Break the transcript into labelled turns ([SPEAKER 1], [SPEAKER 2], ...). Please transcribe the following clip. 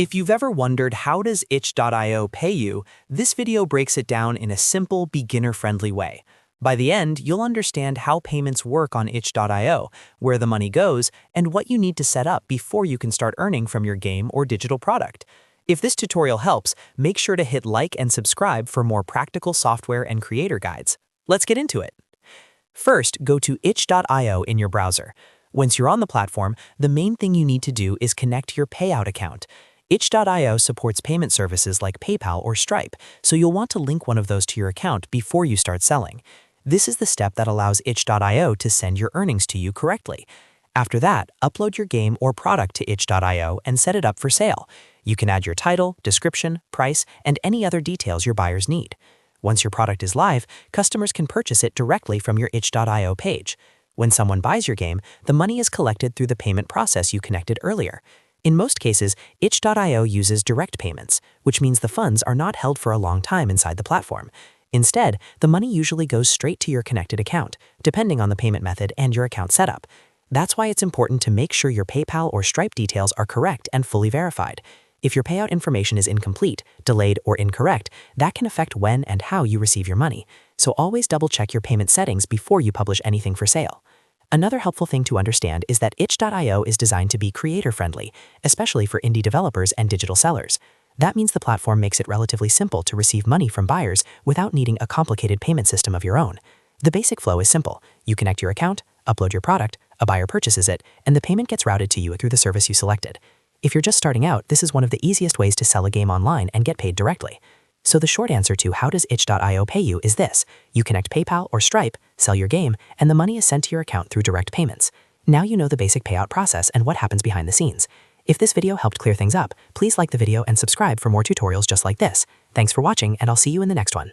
[SPEAKER 1] If you've ever wondered how does itch.io pay you, this video breaks it down in a simple, beginner-friendly way. By the end, you'll understand how payments work on itch.io, where the money goes, and what you need to set up before you can start earning from your game or digital product. If this tutorial helps, make sure to hit like and subscribe for more practical software and creator guides. Let's get into it. First, go to itch.io in your browser. Once you're on the platform, the main thing you need to do is connect your Payout account. Itch.io supports payment services like PayPal or Stripe, so you'll want to link one of those to your account before you start selling. This is the step that allows itch.io to send your earnings to you correctly. After that, upload your game or product to itch.io and set it up for sale. You can add your title, description, price, and any other details your buyers need. Once your product is live, customers can purchase it directly from your itch.io page. When someone buys your game, the money is collected through the payment process you connected earlier. In most cases, itch.io uses direct payments, which means the funds are not held for a long time inside the platform. Instead, the money usually goes straight to your connected account, depending on the payment method and your account setup. That's why it's important to make sure your PayPal or Stripe details are correct and fully verified. If your payout information is incomplete, delayed, or incorrect, that can affect when and how you receive your money. So always double-check your payment settings before you publish anything for sale. Another helpful thing to understand is that itch.io is designed to be creator-friendly, especially for indie developers and digital sellers. That means the platform makes it relatively simple to receive money from buyers without needing a complicated payment system of your own. The basic flow is simple. You connect your account, upload your product, a buyer purchases it, and the payment gets routed to you through the service you selected. If you're just starting out, this is one of the easiest ways to sell a game online and get paid directly. So the short answer to how does itch.io pay you is this. You connect PayPal or Stripe, sell your game, and the money is sent to your account through direct payments. Now you know the basic payout process and what happens behind the scenes. If this video helped clear things up, please like the video and subscribe for more tutorials just like this. Thanks for watching, and I'll see you in the next one.